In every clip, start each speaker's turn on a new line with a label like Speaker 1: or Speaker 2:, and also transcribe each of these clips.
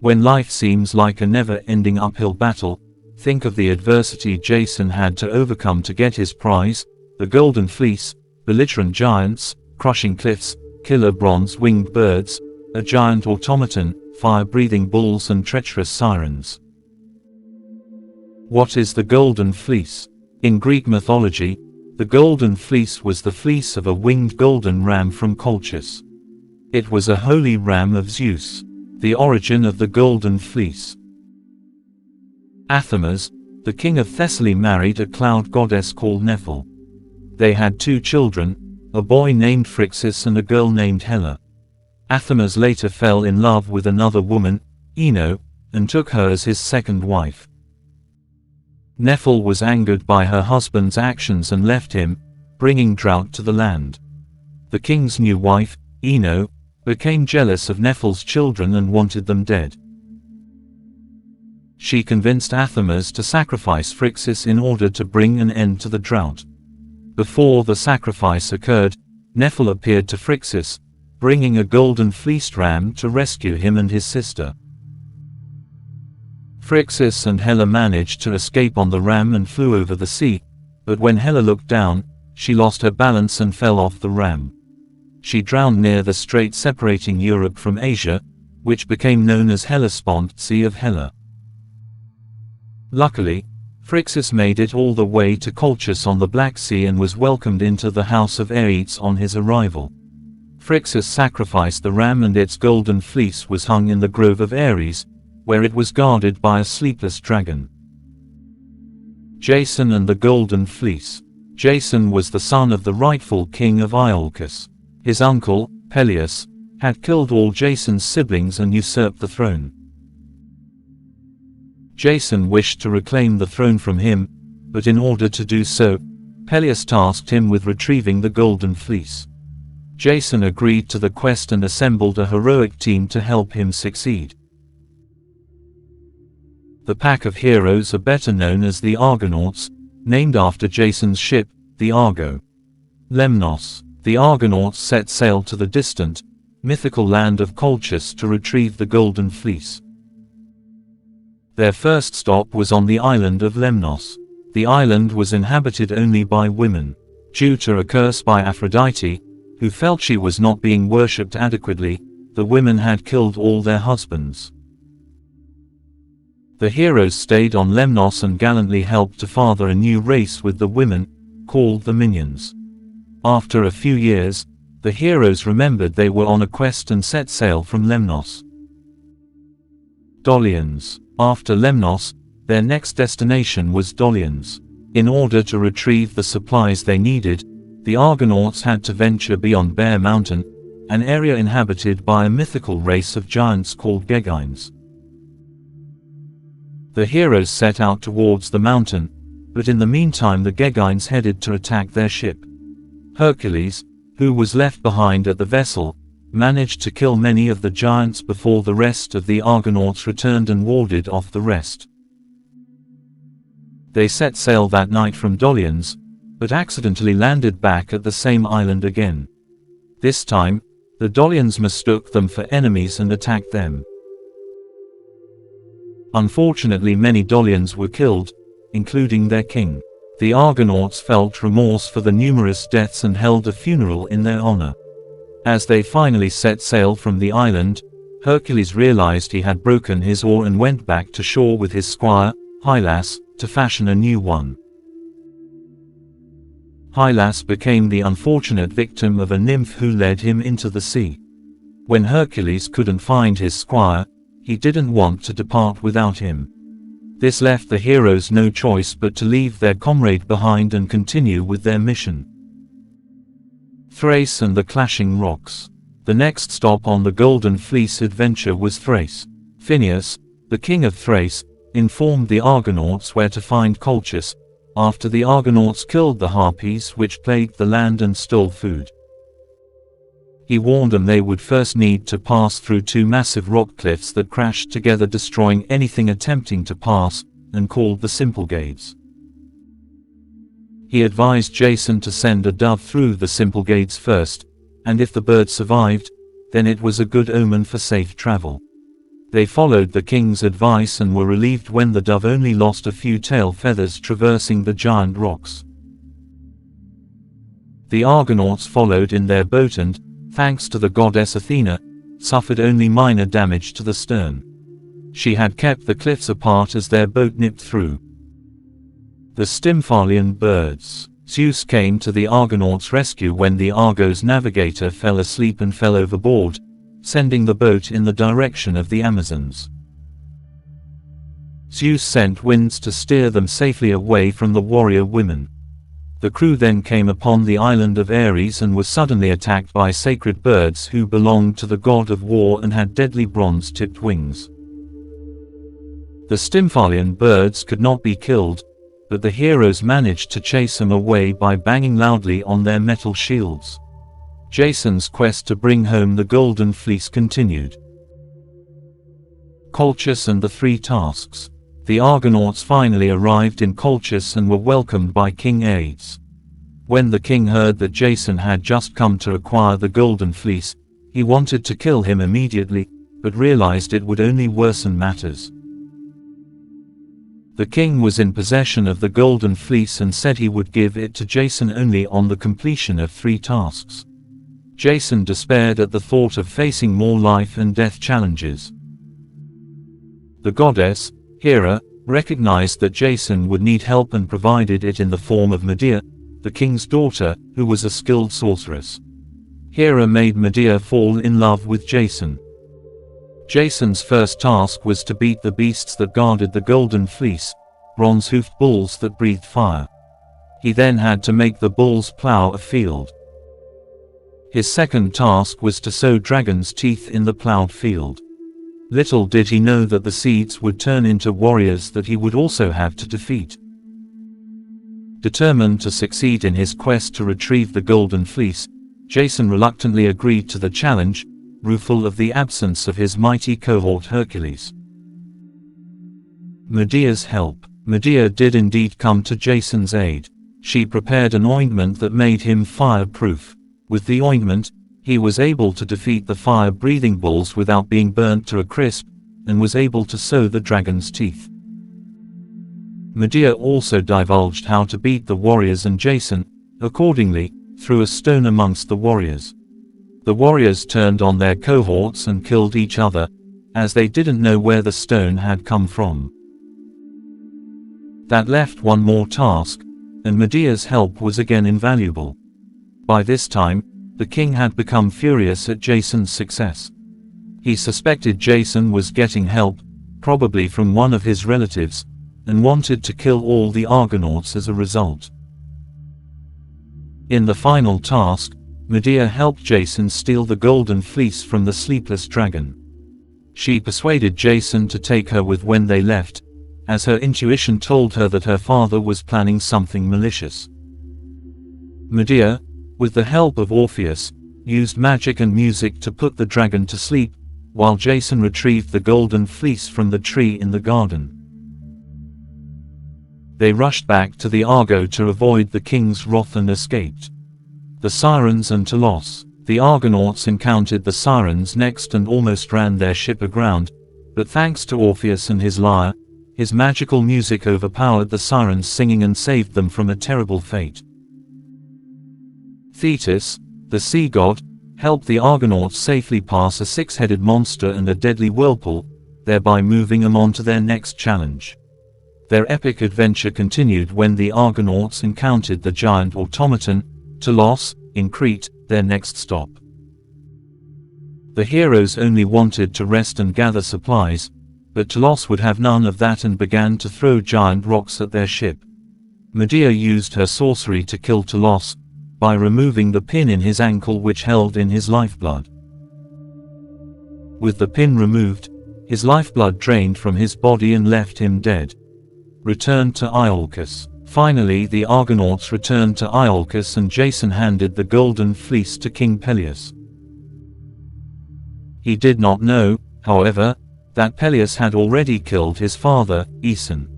Speaker 1: When life seems like a never-ending uphill battle, think of the adversity Jason had to overcome to get his prize, the Golden Fleece, belligerent giants, crushing cliffs, killer bronze-winged birds, a giant automaton, fire-breathing bulls and treacherous sirens. What is the Golden Fleece? In Greek mythology, the Golden Fleece was the fleece of a winged golden ram from Colchis. It was a holy ram of Zeus. The origin of the Golden Fleece. Athamas, the king of Thessaly, married a cloud goddess called Nephil. They had 2 children, a boy named Phrixus and a girl named Helle. Athamas later fell in love with another woman, Ino, and took her as his second wife. Nephil was angered by her husband's actions and left him, bringing drought to the land. The king's new wife, Ino, became jealous of Nephil's children and wanted them dead. She convinced Athamas to sacrifice Phrixus in order to bring an end to the drought. Before the sacrifice occurred, Nephil appeared to Phrixus, bringing a golden fleeced ram to rescue him and his sister. Phrixus and Helle managed to escape on the ram and flew over the sea, but when Helle looked down, she lost her balance and fell off the ram. She drowned near the strait separating Europe from Asia, which became known as Hellespont, Sea of Helle. Luckily, Phrixus made it all the way to Colchis on the Black Sea and was welcomed into the house of Aeates on his arrival. Phrixus sacrificed the ram and its golden fleece was hung in the grove of Ares, where it was guarded by a sleepless dragon. Jason and the Golden Fleece. Jason was the son of the rightful king of Iolcus. His uncle, Peleus, had killed all Jason's siblings and usurped the throne. Jason wished to reclaim the throne from him, but in order to do so, Peleus tasked him with retrieving the Golden Fleece. Jason agreed to the quest and assembled a heroic team to help him succeed. The pack of heroes are better known as the Argonauts, named after Jason's ship, the Argo. Lemnos. The Argonauts set sail to the distant, mythical land of Colchis to retrieve the Golden Fleece. Their first stop was on the island of Lemnos. The island was inhabited only by women. Due to a curse by Aphrodite, who felt she was not being worshipped adequately, the women had killed all their husbands. The heroes stayed on Lemnos and gallantly helped to father a new race with the women, called the Minions. After a few years, the heroes remembered they were on a quest and set sail from Lemnos. Dolians. After Lemnos, their next destination was Dolians. In order to retrieve the supplies they needed, the Argonauts had to venture beyond Bear Mountain, an area inhabited by a mythical race of giants called Gegines. The heroes set out towards the mountain, but in the meantime the Gegines headed to attack their ship. Hercules, who was left behind at the vessel, managed to kill many of the giants before the rest of the Argonauts returned and warded off the rest. They set sail that night from Dolians, but accidentally landed back at the same island again. This time, the Dolians mistook them for enemies and attacked them. Unfortunately, many Dolians were killed, including their king. The Argonauts felt remorse for the numerous deaths and held a funeral in their honor. As they finally set sail from the island, Hercules realized he had broken his oar and went back to shore with his squire, Hylas, to fashion a new one. Hylas became the unfortunate victim of a nymph who led him into the sea. When Hercules couldn't find his squire, he didn't want to depart without him. This left the heroes no choice but to leave their comrade behind and continue with their mission. Thrace and the Clashing Rocks. The next stop on the Golden Fleece adventure was Thrace. Phineus, the king of Thrace, informed the Argonauts where to find Colchis, after the Argonauts killed the harpies which plagued the land and stole food. He warned them they would first need to pass through 2 massive rock cliffs that crashed together, destroying anything attempting to pass, and called the Simple Gates. He advised Jason to send a dove through the Simple Gates first, and if the bird survived, then it was a good omen for safe travel. They followed the king's advice and were relieved when the dove only lost a few tail feathers traversing the giant rocks. The Argonauts followed in their boat and, thanks to the goddess Athena, suffered only minor damage to the stern. She had kept the cliffs apart as their boat nipped through. The Stymphalian birds. Zeus came to the Argonauts' rescue when the Argo's navigator fell asleep and fell overboard, sending the boat in the direction of the Amazons. Zeus sent winds to steer them safely away from the warrior women. The crew then came upon the island of Ares and was suddenly attacked by sacred birds who belonged to the god of war and had deadly bronze-tipped wings. The Stymphalian birds could not be killed, but the heroes managed to chase them away by banging loudly on their metal shields. Jason's quest to bring home the Golden Fleece continued. Colchis and the Three Tasks. The Argonauts finally arrived in Colchis and were welcomed by King Hades. When the king heard that Jason had just come to acquire the Golden Fleece, he wanted to kill him immediately, but realized it would only worsen matters. The king was in possession of the Golden Fleece and said he would give it to Jason only on the completion of 3 tasks. Jason despaired at the thought of facing more life and death challenges. The goddess, Hera, recognized that Jason would need help and provided it in the form of Medea, the king's daughter, who was a skilled sorceress. Hera made Medea fall in love with Jason. Jason's first task was to beat the beasts that guarded the Golden Fleece, bronze-hoofed bulls that breathed fire. He then had to make the bulls plow a field. His second task was to sow dragon's teeth in the plowed field. Little did he know that the seeds would turn into warriors that he would also have to defeat. Determined to succeed in his quest to retrieve the Golden Fleece, Jason reluctantly agreed to the challenge, rueful of the absence of his mighty cohort Hercules. Medea's help. Medea did indeed come to Jason's aid. She prepared an ointment that made him fireproof. With the ointment, he was able to defeat the fire-breathing bulls without being burnt to a crisp, and was able to sow the dragon's teeth. Medea also divulged how to beat the warriors, and Jason, accordingly, threw a stone amongst the warriors. The warriors turned on their cohorts and killed each other, as they didn't know where the stone had come from. That left one more task, and Medea's help was again invaluable. By this time, the king had become furious at Jason's success. He suspected Jason was getting help, probably from one of his relatives, and wanted to kill all the Argonauts as a result. In the final task, Medea helped Jason steal the Golden Fleece from the sleepless dragon. She persuaded Jason to take her with when they left, as her intuition told her that her father was planning something malicious. Medea, with the help of Orpheus, used magic and music to put the dragon to sleep, while Jason retrieved the Golden Fleece from the tree in the garden. They rushed back to the Argo to avoid the king's wrath and escaped. The Sirens and Telos. The Argonauts encountered the Sirens next and almost ran their ship aground, but thanks to Orpheus and his lyre, his magical music overpowered the Sirens' singing and saved them from a terrible fate. Thetis, the sea god, helped the Argonauts safely pass a 6-headed monster and a deadly whirlpool, thereby moving them on to their next challenge. Their epic adventure continued when the Argonauts encountered the giant automaton, Telos, in Crete, their next stop. The heroes only wanted to rest and gather supplies, but Telos would have none of that and began to throw giant rocks at their ship. Medea used her sorcery to kill Telos, by removing the pin in his ankle which held in his lifeblood. With the pin removed, his lifeblood drained from his body and left him dead. Returned to Iolcus. Finally the Argonauts returned to Iolcus and Jason handed the Golden Fleece to King Peleus. He did not know, however, that Peleus had already killed his father, Aeson.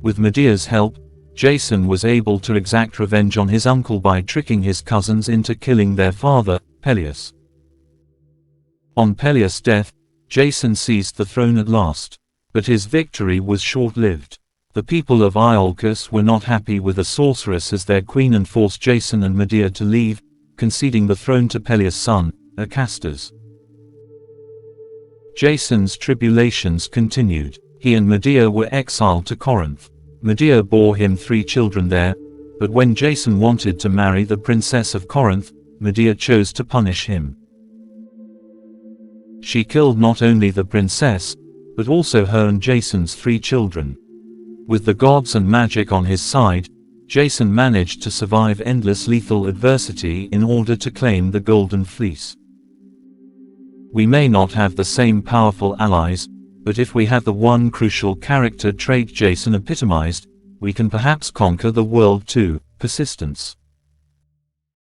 Speaker 1: With Medea's help, Jason was able to exact revenge on his uncle by tricking his cousins into killing their father, Peleus. On Peleus' death, Jason seized the throne at last. But his victory was short-lived. The people of Iolcus were not happy with a sorceress as their queen and forced Jason and Medea to leave, conceding the throne to Peleus' son, Acastus. Jason's tribulations continued. He and Medea were exiled to Corinth. Medea bore him 3 children there, but when Jason wanted to marry the princess of Corinth, Medea chose to punish him. She killed not only the princess, but also her and Jason's 3 children. With the gods and magic on his side, Jason managed to survive endless lethal adversity in order to claim the Golden Fleece. We may not have the same powerful allies, but if we have the one crucial character trait Jason epitomized, we can perhaps conquer the world too: persistence.